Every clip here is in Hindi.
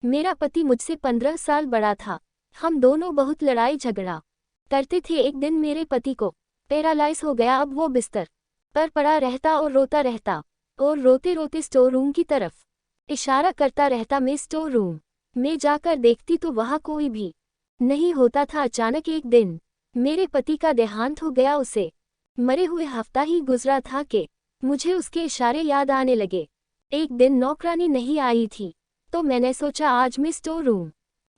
मेरा पति मुझसे 15 साल बड़ा था। हम दोनों बहुत लड़ाई झगड़ा करते थे। एक दिन मेरे पति को पैरालाइज हो गया। अब वो बिस्तर पर पड़ा रहता और रोता रहता और रोते रोते स्टोर रूम की तरफ इशारा करता रहता। मैं स्टोर रूम में जाकर देखती तो वहाँ कोई भी नहीं होता था। अचानक एक दिन मेरे पति का देहांत हो गया। उसे मरे हुए हफ्ता ही गुजरा था कि मुझे उसके इशारे याद आने लगे। एक दिन नौकरानी नहीं आई थी तो मैंने सोचा आज मैं स्टोर रूम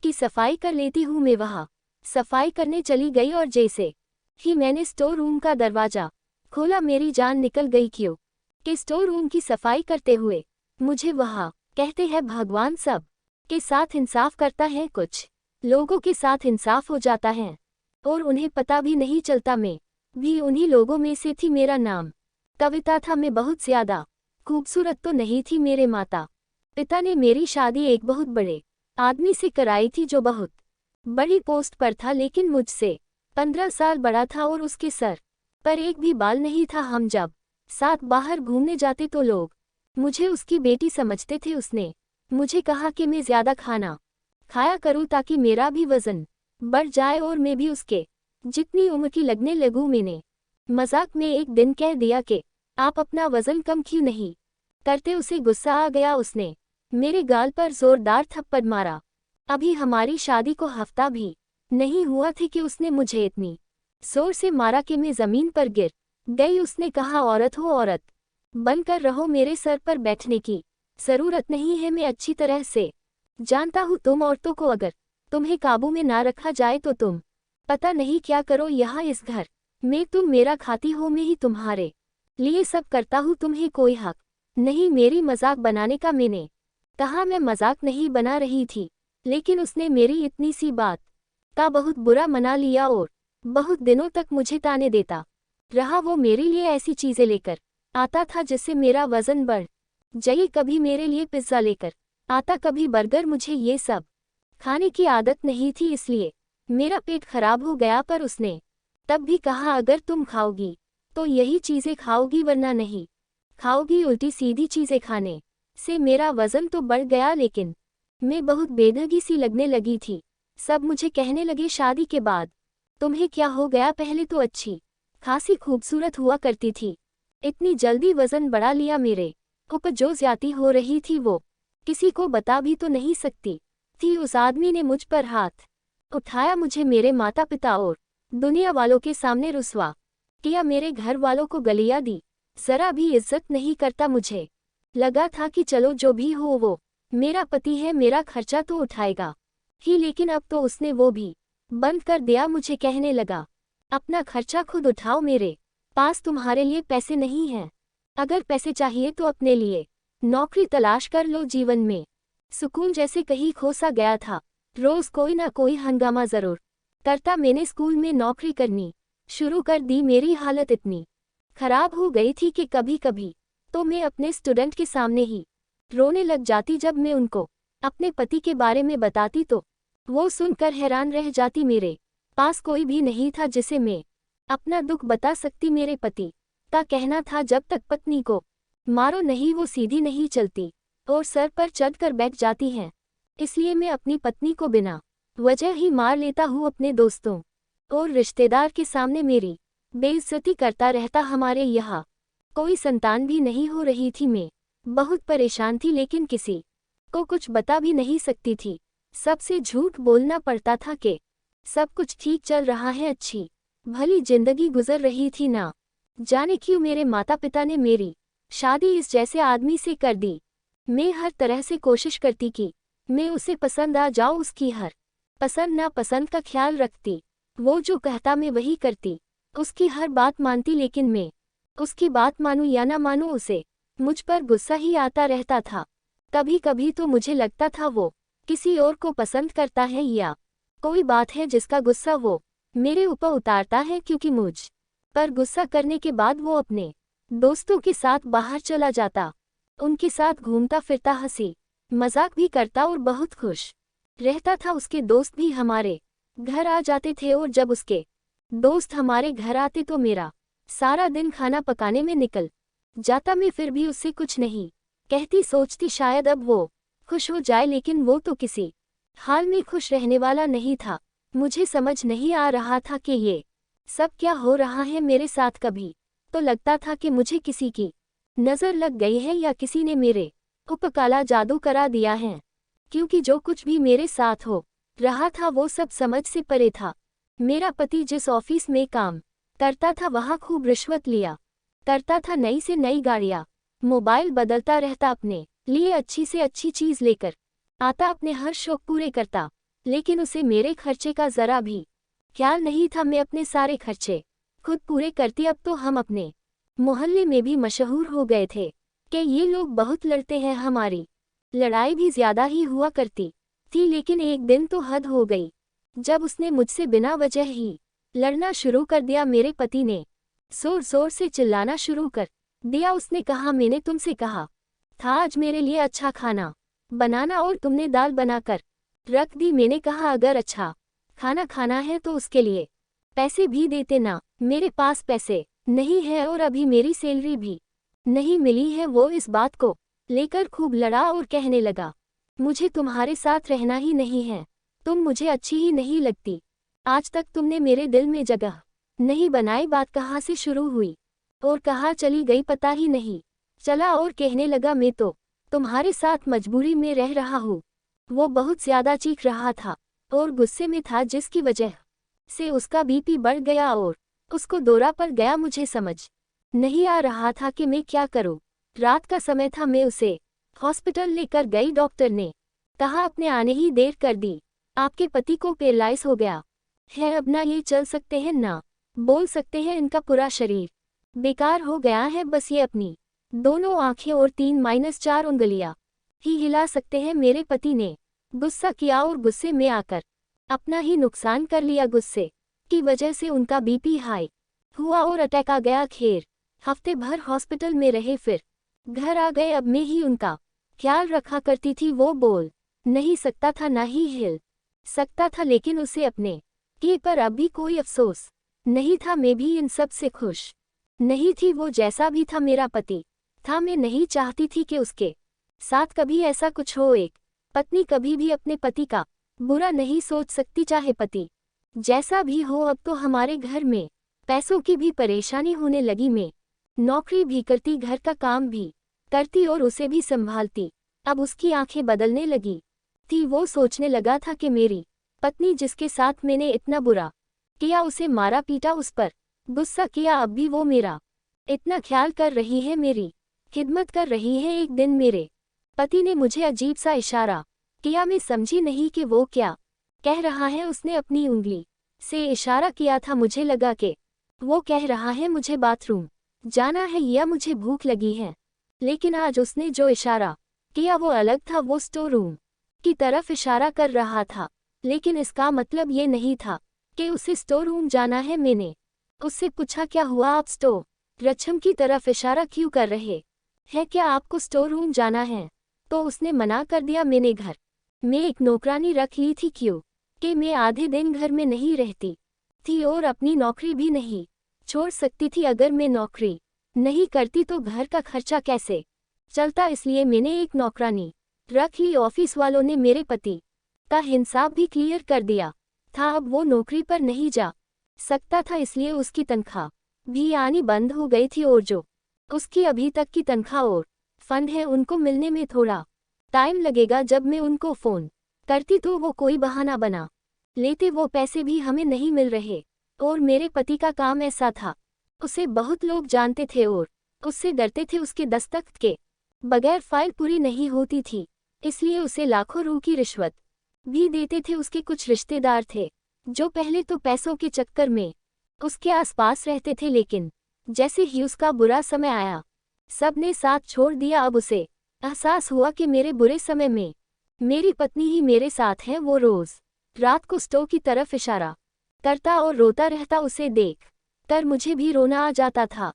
की सफाई कर लेती हूँ। मैं वहाँ सफाई करने चली गई और जैसे ही मैंने स्टोर रूम का दरवाजा खोला मेरी जान निकल गई। क्यों कि स्टोर रूम की सफाई करते हुए मुझे वहाँ कहते हैं भगवान सब के साथ इंसाफ करता है। कुछ लोगों के साथ इंसाफ हो जाता है और उन्हें पता भी नहीं चलता। मैं भी उन्हीं लोगों में से थी। मेरा नाम कविता था। मैं बहुत ज्यादा खूबसूरत तो नहीं थी। मेरे माता पिता ने मेरी शादी एक बहुत बड़े आदमी से कराई थी जो बहुत बड़ी पोस्ट पर था लेकिन मुझसे 15 साल बड़ा था और उसके सर पर एक भी बाल नहीं था। हम जब साथ बाहर घूमने जाते तो लोग मुझे उसकी बेटी समझते थे। उसने मुझे कहा कि मैं ज्यादा खाना खाया करूं ताकि मेरा भी वजन बढ़ जाए और मैं भी उसके जितनी उम्र की लगने लगूं। मैंने मजाक में एक दिन कह दिया कि आप अपना वजन कम क्यों नहीं करते। उसे गुस्सा आ गया। उसने मेरे गाल पर जोरदार थप्पड़ मारा। अभी हमारी शादी को हफ्ता भी नहीं हुआ थी कि उसने मुझे इतनी जोर से मारा कि मैं जमीन पर गिर गई। उसने कहा औरत हो औरत बनकर रहो। मेरे सर पर बैठने की जरूरत नहीं है। मैं अच्छी तरह से जानता हूँ तुम औरतों को अगर तुम्हें काबू में ना रखा जाए तो तुम पता नहीं क्या करो यहाँ इस घर में। तुम मेरा खाती हो, मैं ही तुम्हारे लिए सब करता हूँ। तुम्हें कोई हक नहीं मेरी मजाक बनाने का। मैंने कहा मैं मजाक नहीं बना रही थी लेकिन उसने मेरी इतनी सी बात का बहुत बुरा मना लिया और बहुत दिनों तक मुझे ताने देता रहा। वो मेरे लिए ऐसी चीजें लेकर आता था जिससे मेरा वजन बढ़ जाए। कभी मेरे लिए पिज्जा लेकर आता, कभी बर्गर। मुझे ये सब खाने की आदत नहीं थी इसलिए मेरा पेट खराब हो गया। पर उसने तब भी कहा अगर तुम खाओगी तो यही चीजें खाओगी वरना नहीं खाओगी। उल्टी सीधी चीजें खाने से मेरा वजन तो बढ़ गया लेकिन मैं बहुत बेढंगी सी लगने लगी थी। सब मुझे कहने लगे शादी के बाद तुम्हें क्या हो गया, पहले तो अच्छी खासी खूबसूरत हुआ करती थी, इतनी जल्दी वजन बढ़ा लिया। मेरे ऊपर जो ज्यादती हो रही थी वो किसी को बता भी तो नहीं सकती थी। उस आदमी ने मुझ पर हाथ उठाया, मुझे मेरे माता पिता और दुनिया वालों के सामने रुसवा किया। मेरे घर वालों को गालियां दी, जरा भी इज्जत नहीं करता। मुझे लगा था कि चलो जो भी हो वो मेरा पति है, मेरा खर्चा तो उठाएगा ही, लेकिन अब तो उसने वो भी बंद कर दिया। मुझे कहने लगा अपना खर्चा खुद उठाओ, मेरे पास तुम्हारे लिए पैसे नहीं हैं। अगर पैसे चाहिए तो अपने लिए नौकरी तलाश कर लो। जीवन में सुकून जैसे कहीं खो सा गया था। रोज कोई ना कोई हंगामा जरूर करता। मैंने स्कूल में नौकरी करनी शुरू कर दी। मेरी हालत इतनी खराब हो गई थी कि कभी कभी तो मैं अपने स्टूडेंट के सामने ही रोने लग जाती। जब मैं उनको अपने पति के बारे में बताती तो वो सुनकर हैरान रह जाती। मेरे पास कोई भी नहीं था जिसे मैं अपना दुख बता सकती। मेरे पति का कहना था जब तक पत्नी को मारो नहीं वो सीधी नहीं चलती और सर पर चढ़कर बैठ जाती हैं। इसलिए मैं अपनी पत्नी को बिना वजह ही मार लेता हूँ। अपने दोस्तों और रिश्तेदार के सामने मेरी बेइज्जती करता रहता। हमारे यहाँ कोई संतान भी नहीं हो रही थी। मैं बहुत परेशान थी लेकिन किसी को कुछ बता भी नहीं सकती थी। सबसे झूठ बोलना पड़ता था कि सब कुछ ठीक चल रहा है, अच्छी भली जिंदगी गुजर रही थी। ना जाने क्यों मेरे माता पिता ने मेरी शादी इस जैसे आदमी से कर दी। मैं हर तरह से कोशिश करती कि मैं उसे पसंद आ जाऊं, उसकी हर पसंद नापसंद का ख्याल रखती, वो जो कहता मैं वही करती, उसकी हर बात मानती। लेकिन मैं उसकी बात मानूं या ना मानूं उसे मुझ पर गुस्सा ही आता रहता था। कभी कभी तो मुझे लगता था वो किसी और को पसंद करता है या कोई बात है जिसका गुस्सा वो मेरे ऊपर उतारता है, क्योंकि मुझ पर गुस्सा करने के बाद वो अपने दोस्तों के साथ बाहर चला जाता, उनके साथ घूमता फिरता, हंसी मजाक भी करता और बहुत खुश रहता था। उसके दोस्त भी हमारे घर आ जाते थे और जब उसके दोस्त हमारे घर आते तो मेरा सारा दिन खाना पकाने में निकल जाता। मैं फिर भी उससे कुछ नहीं कहती, सोचती शायद अब वो खुश हो जाए, लेकिन वो तो किसी हाल में खुश रहने वाला नहीं था। मुझे समझ नहीं आ रहा था कि ये सब क्या हो रहा है मेरे साथ। कभी तो लगता था कि मुझे किसी की नज़र लग गई है या किसी ने मेरे ऊपर काला जादू करा दिया है, क्योंकि जो कुछ भी मेरे साथ हो रहा था वो सब समझ से परे था। मेरा पति जिस ऑफिस में काम करता था वहाँ खूब रिश्वत लिया करता था, नई से नई गाड़ियाँ, मोबाइल बदलता रहता, अपने लिए अच्छी से अच्छी चीज़ लेकर आता, अपने हर शौक पूरे करता, लेकिन उसे मेरे खर्चे का ज़रा भी ख्याल नहीं था। मैं अपने सारे खर्चे खुद पूरे करती। अब तो हम अपने मोहल्ले में भी मशहूर हो गए थे कि ये लोग बहुत लड़ते हैं। हमारी लड़ाई भी ज़्यादा ही हुआ करती थी, लेकिन एक दिन तो हद हो गई जब उसने मुझसे बिना वजह ही लड़ना शुरू कर दिया। मेरे पति ने जोर जोर से चिल्लाना शुरू कर दिया। उसने कहा, मैंने तुमसे कहा था आज मेरे लिए अच्छा खाना बनाना और तुमने दाल बनाकर रख दी। मैंने कहा अगर अच्छा खाना खाना है तो उसके लिए पैसे भी देते ना। मेरे पास पैसे नहीं है और अभी मेरी सैलरी भी नहीं मिली है। वो इस बात को लेकर खूब लड़ा और कहने लगा, मुझे तुम्हारे साथ रहना ही नहीं है, तुम मुझे अच्छी ही नहीं लगती, आज तक तुमने मेरे दिल में जगह नहीं बनाई। बात कहाँ से शुरू हुई और कहाँ चली गई पता ही नहीं चला। और कहने लगा, मैं तो तुम्हारे साथ मजबूरी में रह रहा हूँ। वो बहुत ज़्यादा चीख रहा था और गुस्से में था, जिसकी वजह से उसका बीपी बढ़ गया और उसको दौरा पड़ गया। मुझे समझ नहीं आ रहा था कि मैं क्या करूँ। रात का समय था, मैं उसे हॉस्पिटल लेकर गई। डॉक्टर ने कहा अपने आने ही देर कर दी, आपके पति को पैरालाइज हो गया है, अब ना ये चल सकते हैं ना बोल सकते हैं, इनका पूरा शरीर बेकार हो गया है, बस ये अपनी दोनों आंखें और 3-4 उंगलियां ही हिला सकते हैं। मेरे पति ने गुस्सा किया और गुस्से में आकर अपना ही नुकसान कर लिया। गुस्से की वजह से उनका बीपी हाई हुआ और अटैक आ गया। खैर हफ्ते भर हॉस्पिटल में रहे, फिर घर आ गए। अब मैं ही उनका ख्याल रखा करती थी। वो बोल नहीं सकता था, ना ही हिल सकता था, लेकिन उसे अपने किए पर अब भी कोई अफसोस नहीं था। मैं भी इन सब से खुश नहीं थी। वो जैसा भी था मेरा पति था, मैं नहीं चाहती थी कि उसके साथ कभी ऐसा कुछ हो। एक पत्नी कभी भी अपने पति का बुरा नहीं सोच सकती, चाहे पति जैसा भी हो। अब तो हमारे घर में पैसों की भी परेशानी होने लगी। मैं नौकरी भी करती, घर का काम भी करती और उसे भी संभालती। अब उसकी आंखें बदलने लगी थी। वो सोचने लगा था कि मेरी पत्नी जिसके साथ मैंने इतना बुरा किया, उसे मारा पीटा, उस पर गुस्सा किया, अब भी वो मेरा इतना ख्याल कर रही है, मेरी खिदमत कर रही है। एक दिन मेरे पति ने मुझे अजीब सा इशारा किया। मैं समझी नहीं कि वो क्या कह रहा है। उसने अपनी उंगली से इशारा किया था। मुझे लगा कि वो कह रहा है मुझे बाथरूम जाना है या मुझे भूख लगी है, लेकिन आज उसने जो इशारा किया वो अलग था। वो स्टोर रूम की तरफ इशारा कर रहा था, लेकिन इसका मतलब ये नहीं था कि उसे स्टोर रूम जाना है। मैंने उससे पूछा, क्या हुआ, आप स्टोर रक्षम की तरफ इशारा क्यों कर रहे हैं, क्या आपको स्टोर रूम जाना है? तो उसने मना कर दिया। मैंने घर में एक नौकरानी रख ली थी, क्यों कि मैं आधे दिन घर में नहीं रहती थी और अपनी नौकरी भी नहीं छोड़ सकती थी। अगर मैं नौकरी नहीं करती तो घर का खर्चा कैसे चलता, इसलिए मैंने एक नौकरानी रख ली। ऑफिस वालों ने मेरे पति का हिसाब भी क्लियर कर दिया था। अब वो नौकरी पर नहीं जा सकता था, इसलिए उसकी तनख्वाह भी आनी बंद हो गई थी और जो उसकी अभी तक की तनख्वाह और फंड है उनको मिलने में थोड़ा टाइम लगेगा। जब मैं उनको फ़ोन करती तो वो कोई बहाना बना लेते, वो पैसे भी हमें नहीं मिल रहे। और मेरे पति का काम ऐसा था, उसे बहुत लोग जानते थे और उससे डरते थे। उसके दस्तखत के बगैर फाइल पूरी नहीं होती थी, इसलिए उसे लाखों रुपए की रिश्वत भी देते थे। उसके कुछ रिश्तेदार थे जो पहले तो पैसों के चक्कर में उसके आसपास रहते थे, लेकिन जैसे ही उसका बुरा समय आया सब ने साथ छोड़ दिया। अब उसे एहसास हुआ कि मेरे बुरे समय में मेरी पत्नी ही मेरे साथ है। वो रोज रात को स्टोव की तरफ इशारा करता और रोता रहता। उसे देख कर मुझे भी रोना आ जाता था,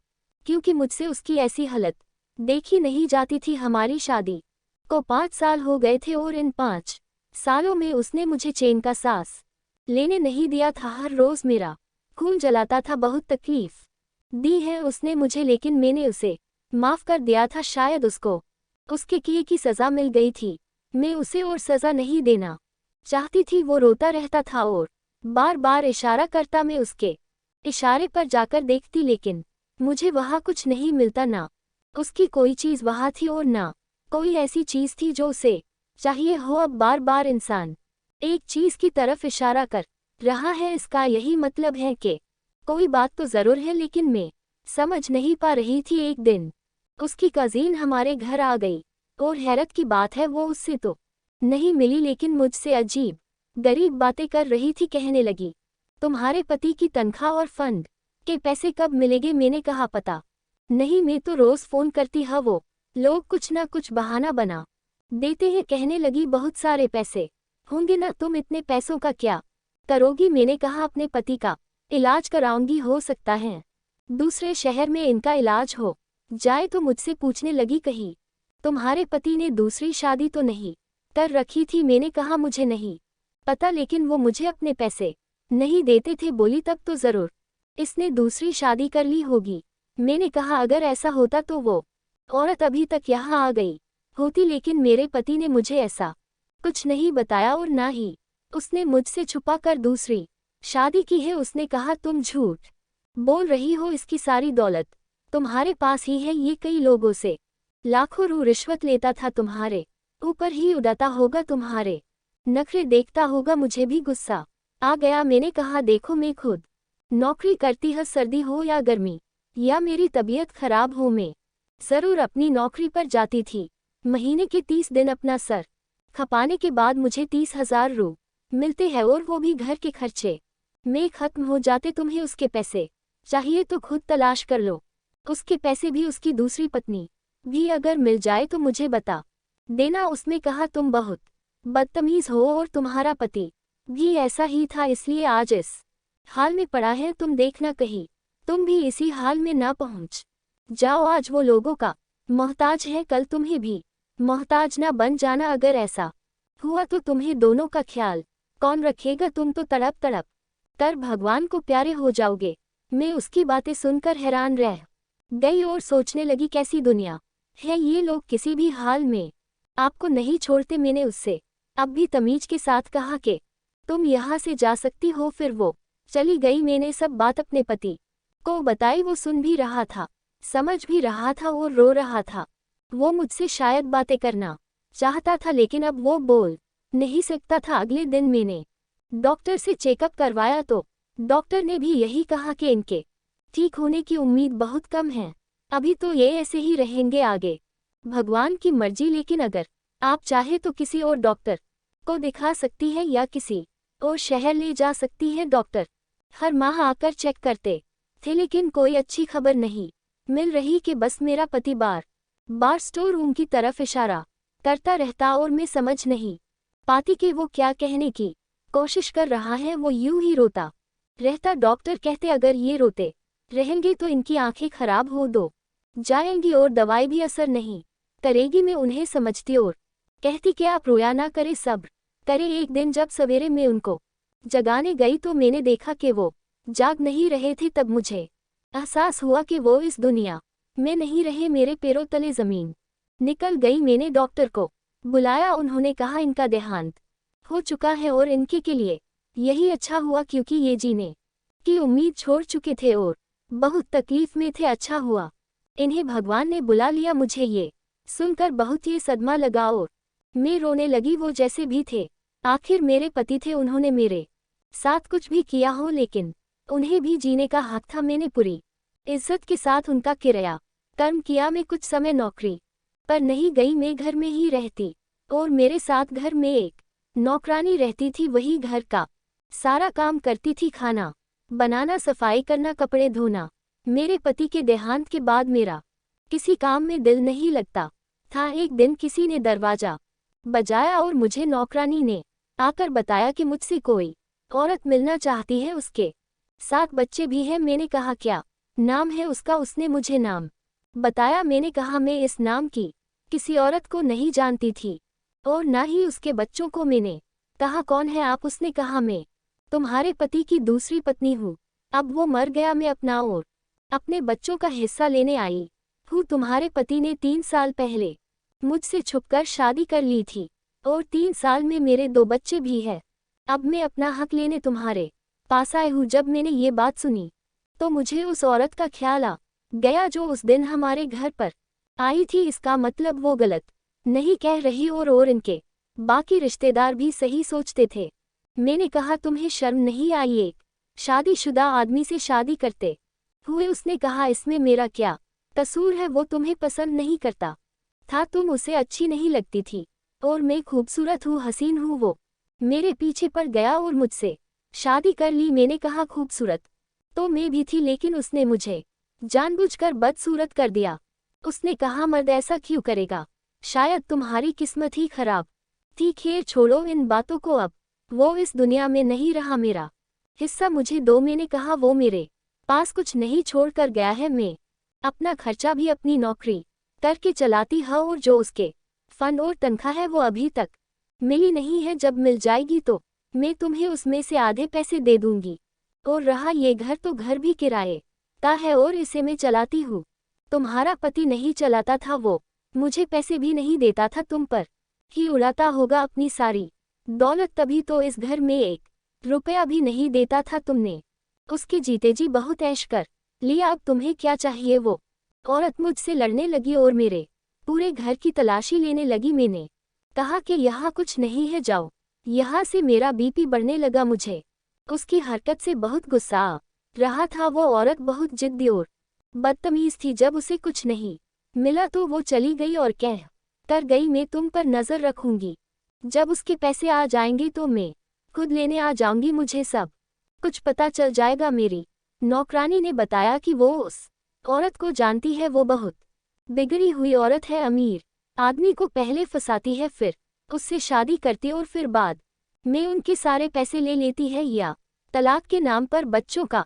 क्योंकि मुझसे उसकी ऐसी हालत देखी नहीं जाती थी। हमारी शादी को 5 साल हो गए थे और इन 5 सालों में उसने मुझे चैन का सांस लेने नहीं दिया था। हर रोज मेरा खून जलाता था। बहुत तकलीफ दी है उसने मुझे, लेकिन मैंने उसे माफ कर दिया था। शायद उसको उसके किए की सजा मिल गई थी। मैं उसे और सज़ा नहीं देना चाहती थी। वो रोता रहता था और बार बार इशारा करता। मैं उसके इशारे पर जाकर देखती, लेकिन मुझे वहाँ कुछ नहीं मिलता। ना उसकी कोई चीज़ वहाँ थी और ना कोई ऐसी चीज़ थी जो उसे चाहिए हो। अब बार बार इंसान एक चीज़ की तरफ इशारा कर रहा है, इसका यही मतलब है कि कोई बात तो ज़रूर है, लेकिन मैं समझ नहीं पा रही थी। एक दिन उसकी कज़िन हमारे घर आ गई और हैरत की बात है वो उससे तो नहीं मिली, लेकिन मुझसे अजीब गरीब बातें कर रही थी। कहने लगी, तुम्हारे पति की तनख्वाह और फंड के पैसे कब मिलेंगे? मैंने कहा, पता नहीं, मैं तो रोज़ फ़ोन करती हूँ, वो लोग कुछ ना कुछ बहाना बना देते हैं। कहने लगी, बहुत सारे पैसे होंगे ना, तुम इतने पैसों का क्या करोगी? मैंने कहा, अपने पति का इलाज कराऊंगी, हो सकता है दूसरे शहर में इनका इलाज हो जाए। तो मुझसे पूछने लगी, कहीं तुम्हारे पति ने दूसरी शादी तो नहीं कर रखी थी? मैंने कहा, मुझे नहीं पता, लेकिन वो मुझे अपने पैसे नहीं देते थे। बोली, तब तो ज़रूर इसने दूसरी शादी कर ली होगी। मैंने कहा, अगर ऐसा होता तो वो औरत अभी तक यहाँ आ गई होती, लेकिन मेरे पति ने मुझे ऐसा कुछ नहीं बताया और ना ही उसने मुझसे छुपा कर दूसरी शादी की है। उसने कहा, तुम झूठ बोल रही हो, इसकी सारी दौलत तुम्हारे पास ही है। ये कई लोगों से लाखों रू रिश्वत लेता था, तुम्हारे ऊपर ही उड़ाता होगा, तुम्हारे नखरे देखता होगा। मुझे भी गुस्सा आ गया। मैंने कहा, देखो, मैं खुद नौकरी करती है, सर्दी हो या गर्मी या मेरी तबीयत खराब हो, मैं ज़रूर अपनी नौकरी पर जाती थी। महीने के 30 दिन अपना सर खपाने के बाद मुझे 30,000 रू मिलते हैं, और वो भी घर के खर्चे में ख़त्म हो जाते। तुम्हें उसके पैसे चाहिए तो खुद तलाश कर लो, उसके पैसे भी, उसकी दूसरी पत्नी भी अगर मिल जाए तो मुझे बता देना। उसने कहा, तुम बहुत बदतमीज़ हो और तुम्हारा पति भी ऐसा ही था, इसलिए आज इस हाल में पड़ा है। तुम देखना कहीं तुम भी इसी हाल में ना पहुंच जाओ। आज वो लोगों का मोहताज है, कल तुम्हें भी मोहताज ना बन जाना। अगर ऐसा हुआ तो तुम्हें दोनों का ख्याल कौन रखेगा? तुम तो तड़प तड़प कर भगवान को प्यारे हो जाओगे। मैं उसकी बातें सुनकर हैरान रह गई और सोचने लगी, कैसी दुनिया है ये, लोग किसी भी हाल में आपको नहीं छोड़ते। मैंने उससे अब भी तमीज के साथ कहा कि तुम यहाँ से जा सकती हो, फिर वो चली गई। मैंने सब बात अपने पति को बताई। वो सुन भी रहा था, समझ भी रहा था और रो रहा था। वो मुझसे शायद बातें करना चाहता था, लेकिन अब वो बोल नहीं सकता था। अगले दिन मैंने डॉक्टर से चेकअप करवाया तो डॉक्टर ने भी यही कहा कि इनके ठीक होने की उम्मीद बहुत कम है, अभी तो ये ऐसे ही रहेंगे, आगे भगवान की मर्जी। लेकिन अगर आप चाहे तो किसी और डॉक्टर को दिखा सकती है या किसी और शहर ले जा सकती है। डॉक्टर हर माह आकर चेक करते थे, लेकिन कोई अच्छी खबर नहीं मिल रही कि बस मेरा पति बार बार स्टोर रूम की तरफ इशारा करता रहता और मैं समझ नहीं पाती कि वो क्या कहने की कोशिश कर रहा है। वो यूं ही रोता रहता। डॉक्टर कहते, अगर ये रोते रहेंगे तो इनकी आंखें खराब हो दो जाएंगी और दवाई भी असर नहीं करेगी। मैं उन्हें समझती और कहती कि आप रोया ना करें, सब्र करें। एक दिन जब सवेरे मैं उनको जगाने गई तो मैंने देखा कि वो जाग नहीं रहे थे। तब मुझे एहसास हुआ कि वो इस दुनिया में नहीं रहे। मेरे पैरों तले ज़मीन निकल गई। मैंने डॉक्टर को बुलाया, उन्होंने कहा, इनका देहांत हो चुका है और इनके के लिए यही अच्छा हुआ, क्योंकि ये जीने की उम्मीद छोड़ चुके थे और बहुत तकलीफ में थे। अच्छा हुआ इन्हें भगवान ने बुला लिया। मुझे ये सुनकर बहुत ही सदमा लगा और मैं रोने लगी। वो जैसे भी थे, आखिर मेरे पति थे, उन्होंने मेरे साथ कुछ भी किया हो, लेकिन उन्हें भी जीने का हक था। मैंने पूरी इज्जत के साथ उनका किराया कर्म किया। मैं कुछ समय नौकरी पर नहीं गई, मैं घर में ही रहती और मेरे साथ घर में एक नौकरानी रहती थी। वही घर का सारा काम करती थी, खाना बनाना, सफाई करना, कपड़े धोना। मेरे पति के देहांत के बाद मेरा किसी काम में दिल नहीं लगता था। एक दिन किसी ने दरवाजा बजाया और मुझे नौकरानी ने आकर बताया कि मुझसे कोई औरत मिलना चाहती है, उसके साथ बच्चे भी हैं। मैंने कहा, क्या नाम है उसका? उसने मुझे नाम बताया। मैंने कहा, मैं इस नाम की किसी औरत को नहीं जानती थी और ना ही उसके बच्चों को। मैंने कहा, कौन है आप? उसने कहा, मैं तुम्हारे पति की दूसरी पत्नी हूँ, अब वो मर गया, मैं अपना और अपने बच्चों का हिस्सा लेने आई हूँ। तुम्हारे पति ने 3 साल पहले मुझसे छुपकर शादी कर ली थी। और 3 साल में मेरे 2 बच्चे भी हैं। अब मैं अपना हक लेने तुम्हारे पास आई हूँ। जब मैंने ये बात सुनी तो मुझे उस औरत का ख्याल आ गया जो उस दिन हमारे घर पर आई थी। इसका मतलब वो गलत नहीं कह रही और इनके बाकी रिश्तेदार भी सही सोचते थे। मैंने कहा तुम्हें शर्म नहीं आई एक शादीशुदा आदमी से शादी करते हुए? उसने कहा इसमें मेरा क्या कसूर है, वो तुम्हें पसंद नहीं करता था, तुम उसे अच्छी नहीं लगती थी और मैं खूबसूरत हूँ, हसीन हूँ। वो मेरे पीछे पड़ गया और मुझसे शादी कर ली। मैंने कहा खूबसूरत तो मैं भी थी, लेकिन उसने मुझे जानबूझकर बदसूरत कर दिया। उसने कहा मर्द ऐसा क्यों करेगा, शायद तुम्हारी किस्मत ही खराब थी। खैर छोड़ो इन बातों को, अब वो इस दुनिया में नहीं रहा, मेरा हिस्सा मुझे दो। मैंने कहा वो मेरे पास कुछ नहीं छोड़ कर गया है, मैं अपना खर्चा भी अपनी नौकरी करके चलाती हूँ और जो उसके फंड और तनख्वाह है वो अभी तक मिली नहीं है। जब मिल जाएगी तो मैं तुम्हें उसमें से आधे पैसे दे दूंगी। और रहा ये घर, तो घर भी किराए का है और इसे मैं चलाती हूँ। तुम्हारा पति नहीं चलाता था, वो मुझे पैसे भी नहीं देता था, तुम पर ही उड़ाता होगा अपनी सारी दौलत, तभी तो इस घर में 1 रुपया भी नहीं देता था। तुमने उसके जीते जी बहुत ऐश कर लिया, अब तुम्हें क्या चाहिए? वो औरत मुझसे लड़ने लगी और मेरे पूरे घर की तलाशी लेने लगी। मैंने कहा कि यहाँ कुछ नहीं है, जाओ यहाँ से। मेरा बीपी बढ़ने लगा, मुझे उसकी हरकत से बहुत गुस्सा आ रहा था। वो औरत बहुत जिद्दी और बदतमीज थी। जब उसे कुछ नहीं मिला तो वो चली गई और कह कर गई मैं तुम पर नजर रखूंगी, जब उसके पैसे आ जाएंगे तो मैं खुद लेने आ जाऊंगी, मुझे सब कुछ पता चल जाएगा। मेरी नौकरानी ने बताया कि वो उस औरत को जानती है, वो बहुत बिगड़ी हुई औरत है, अमीर आदमी को पहले फंसाती है, फिर उससे शादी करती और फिर बाद में उनके सारे पैसे ले लेती है या तलाक के नाम पर बच्चों का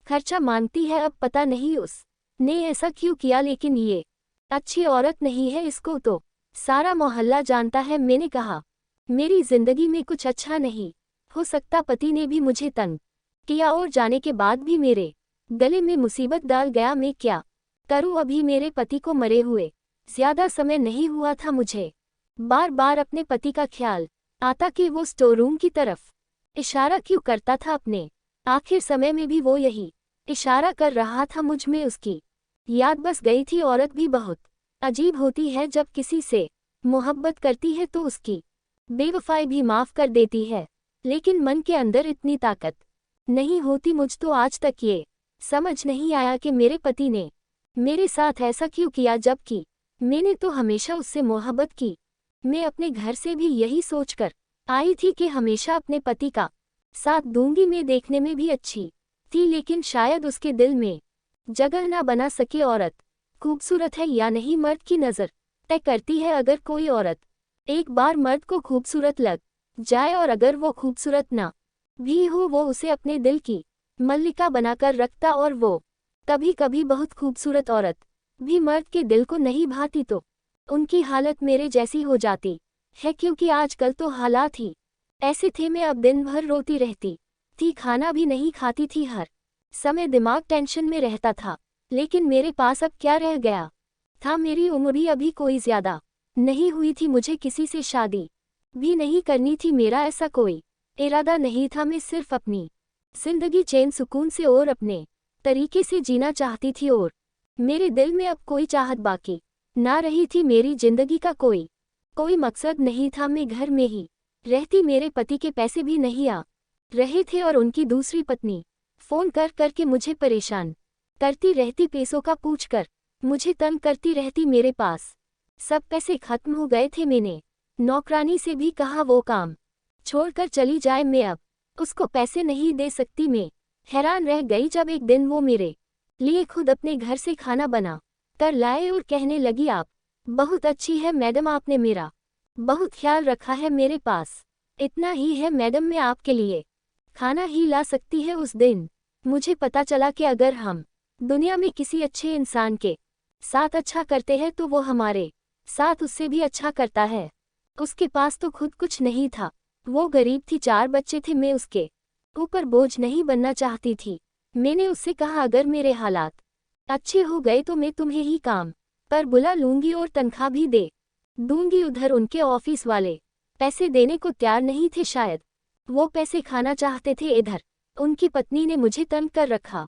खर्चा मांगती है। अब पता नहीं उसने ऐसा क्यों किया, लेकिन ये अच्छी औरत नहीं है, इसको तो सारा मोहल्ला जानता है। मैंने कहा मेरी जिंदगी में कुछ अच्छा नहीं हो सकता, पति ने भी मुझे तंग किया और जाने के बाद भी मेरे गले में मुसीबत डाल गया। मैं क्या करूं? अभी मेरे पति को मरे हुए ज्यादा समय नहीं हुआ था। मुझे बार बार अपने पति का ख्याल आता कि वो स्टोर रूम की तरफ इशारा क्यों करता था अपने आखिर समय में भी वो यही इशारा कर रहा था। मुझ में उसकी याद बस गई थी। औरत भी बहुत अजीब होती है, जब किसी से मोहब्बत करती है तो उसकी बेवफाई भी माफ कर देती है, लेकिन मन के अंदर इतनी ताकत नहीं होती। मुझ तो आज तक ये समझ नहीं आया कि मेरे पति ने मेरे साथ ऐसा क्यों किया, जबकि मैंने तो हमेशा उससे मोहब्बत की। मैं अपने घर से भी यही सोचकर आई थी कि हमेशा अपने पति का साथ दूंगी। मैं देखने में भी अच्छी थी, लेकिन शायद उसके दिल में जगह ना बना सके। औरत खूबसूरत है या नहीं, मर्द की नज़र तय करती है। अगर कोई औरत एक बार मर्द को खूबसूरत लग जाए और अगर वो खूबसूरत ना भी हो, वो उसे अपने दिल की मल्लिका बनाकर रखता। और वो कभी कभी बहुत खूबसूरत औरत भी मर्द के दिल को नहीं भाती तो उनकी हालत मेरे जैसी हो जाती है, क्योंकि आजकल तो हालात ही ऐसे थे। मैं अब दिन भर रोती रहती थी, खाना भी नहीं खाती थी, हर समय दिमाग टेंशन में रहता था। लेकिन मेरे पास अब क्या रह गया था? मेरी उम्र भी अभी कोई ज्यादा नहीं हुई थी, मुझे किसी से शादी भी नहीं करनी थी, मेरा ऐसा कोई इरादा नहीं था। मैं सिर्फ अपनी जिंदगी चैन सुकून से और अपने तरीके से जीना चाहती थी और मेरे दिल में अब कोई चाहत बाकी ना रही थी। मेरी जिंदगी का कोई मकसद नहीं था। मैं घर में ही रहती, मेरे पति के पैसे भी नहीं आ रहे थे और उनकी दूसरी पत्नी फोन कर करके मुझे परेशान करती रहती, पैसों का पूछकर मुझे तंग करती रहती। मेरे पास सब पैसे खत्म हो गए थे। मैंने नौकरानी से भी कहा वो काम छोड़कर चली जाए, मैं अब उसको पैसे नहीं दे सकती। मैं हैरान रह गई जब एक दिन वो मेरे लिए खुद अपने घर से खाना बना कर लाए और कहने लगी आप बहुत अच्छी है मैडम, आपने मेरा बहुत ख्याल रखा है, मेरे पास इतना ही है मैडम, मैं आपके लिए खाना ही ला सकती है। उस दिन मुझे पता चला कि अगर हम दुनिया में किसी अच्छे इंसान के साथ अच्छा करते हैं तो वो हमारे साथ उससे भी अच्छा करता है। उसके पास तो खुद कुछ नहीं था, वो गरीब थी, 4 बच्चे थे, मैं उसके ऊपर बोझ नहीं बनना चाहती थी। मैंने उससे कहा अगर मेरे हालात अच्छे हो गए तो मैं तुम्हें ही काम पर बुला लूंगी और तनख्वाह भी दे दूंगी। उधर उनके ऑफिस वाले पैसे देने को तैयार नहीं थे शायद। वो पैसे खाना चाहते थे। इधर उनकी पत्नी ने मुझे तंग कर रखा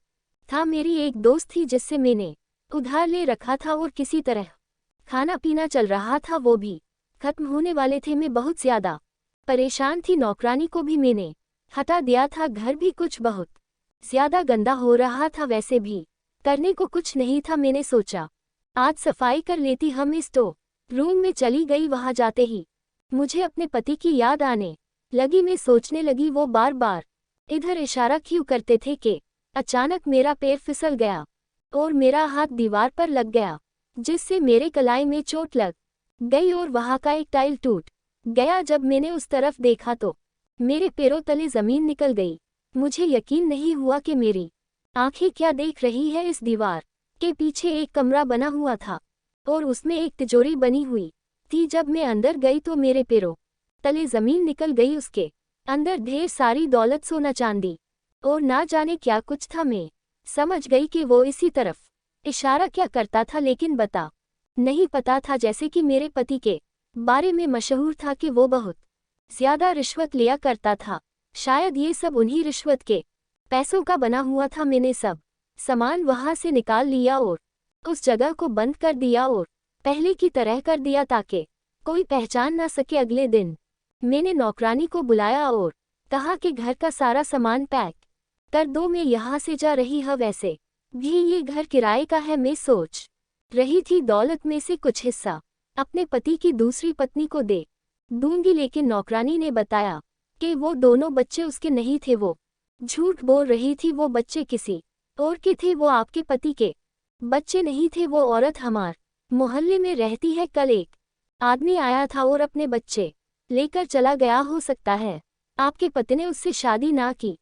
था। मेरी एक दोस्त थी जिससे मैंने उधार ले रखा था और किसी तरह खाना पीना चल रहा था, वो भी खत्म होने वाले थे। मैं बहुत ज्यादा परेशान थी। नौकरानी को भी मैंने हटा दिया था। घर भी कुछ बहुत ज्यादा गंदा हो रहा था। वैसे भी करने को कुछ नहीं था। मैंने सोचा आज सफाई कर लेती। हम इस तो रूम में चली गई। वहां जाते ही मुझे अपने पति की याद आने लगी। मैं सोचने लगी वो बार बार इधर इशारा क्यों करते थे कि अचानक मेरा पैर फिसल गया और मेरा हाथ दीवार पर लग गया, जिससे मेरे कलाई में चोट लग गई और वहां का एक टाइल टूट गया। जब मैंने उस तरफ देखा तो मेरे पैरों तले जमीन निकल गई। मुझे यकीन नहीं हुआ कि मेरी आंखें क्या देख रही है। इस दीवार के पीछे एक कमरा बना हुआ था और उसमें एक तिजोरी बनी हुई थी। जब मैं अंदर गई तो मेरे पैरों तले जमीन निकल गई। उसके अंदर ढेर सारी दौलत, सोना चांदी और ना जाने क्या कुछ था। मैं समझ गई कि वो इसी तरफ इशारा क्या करता था, लेकिन बता नहीं पता था। जैसे कि मेरे पति के बारे में मशहूर था कि वो बहुत ज्यादा रिश्वत लिया करता था। शायद ये सब उन्हीं रिश्वत के पैसों का बना हुआ था। मैंने सब सामान वहां से निकाल लिया और उस जगह को बंद कर दिया और पहले की तरह कर दिया ताकि कोई पहचान ना सके। अगले दिन मैंने नौकरानी को बुलाया और कहा कि घर का सारा सामान पैक कर दो, मैं यहाँ से जा रही हूँ। वैसे भी ये घर किराए का है। मैं सोच रही थी दौलत में से कुछ हिस्सा अपने पति की दूसरी पत्नी को दे दूंगी, लेकिन नौकरानी ने बताया कि वो दोनों बच्चे उसके नहीं थे। वो झूठ बोल रही थी। वो बच्चे किसी और के थे। वो आपके पति के बच्चे नहीं थे। वो औरत हमार मोहल्ले में रहती है। कल एक आदमी आया था और अपने बच्चे लेकर चला गया। हो सकता है आपके पति ने उससे शादी ना की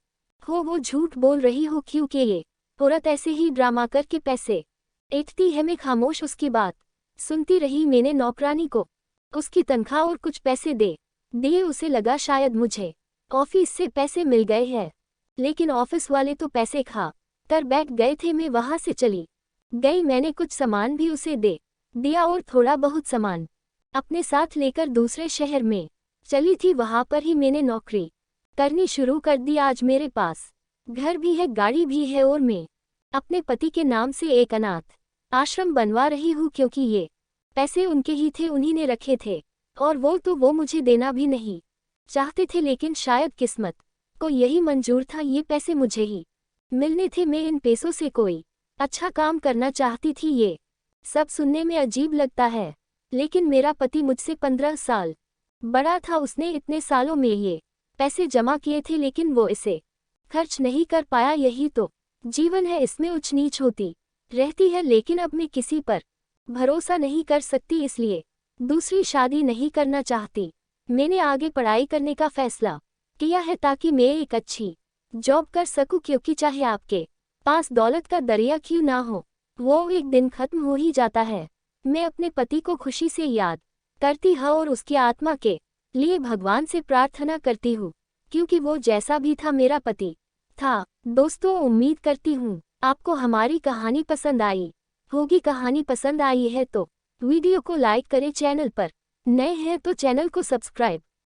हो। वो झूठ बोल रही हो क्योंकि ये औरत ऐसे ही ड्रामा करके पैसे ऐंठती है। मैं खामोश उसकी बात सुनती रही। मैंने नौकरानी को उसकी तनख्वाह और कुछ पैसे दे दिए। उसे लगा शायद मुझे ऑफिस से पैसे मिल गए हैं, लेकिन ऑफिस वाले तो पैसे खा कर बैठ गए थे। मैं वहां से चली गई। मैंने कुछ सामान भी उसे दे दिया और थोड़ा बहुत सामान अपने साथ लेकर दूसरे शहर में चली थी। वहां पर ही मैंने नौकरी करनी शुरू कर दी। आज मेरे पास घर भी है, गाड़ी भी है और मैं अपने पति के नाम से एक अनाथ आश्रम बनवा रही हूँ, क्योंकि ये पैसे उनके ही थे, उन्हीं ने रखे थे और वो मुझे देना भी नहीं चाहते थे। लेकिन शायद किस्मत को यही मंजूर था, ये पैसे मुझे ही मिलने थे। मैं इन पैसों से कोई अच्छा काम करना चाहती थी। ये सब सुनने में अजीब लगता है, लेकिन मेरा पति मुझसे 15 साल बड़ा था। उसने इतने सालों में ये पैसे जमा किए थे, लेकिन वो इसे खर्च नहीं कर पाया। यही तो जीवन है, इसमें ऊंच नीच होती रहती है। लेकिन अब मैं किसी पर भरोसा नहीं कर सकती, इसलिए दूसरी शादी नहीं करना चाहती। मैंने आगे पढ़ाई करने का फैसला किया है ताकि मैं एक अच्छी जॉब कर सकूं, क्योंकि चाहे आपके पास दौलत का दरिया क्यों ना हो, वो एक दिन खत्म हो ही जाता है। मैं अपने पति को खुशी से याद करती हूँ और उसकी आत्मा के लिए भगवान से प्रार्थना करती हूँ, क्योंकि वो जैसा भी था मेरा पति था। दोस्तों, उम्मीद करती हूँ आपको हमारी कहानी पसंद आई होगी। कहानी पसंद आई है तो वीडियो को लाइक करें, चैनल पर नए हैं तो चैनल को सब्सक्राइब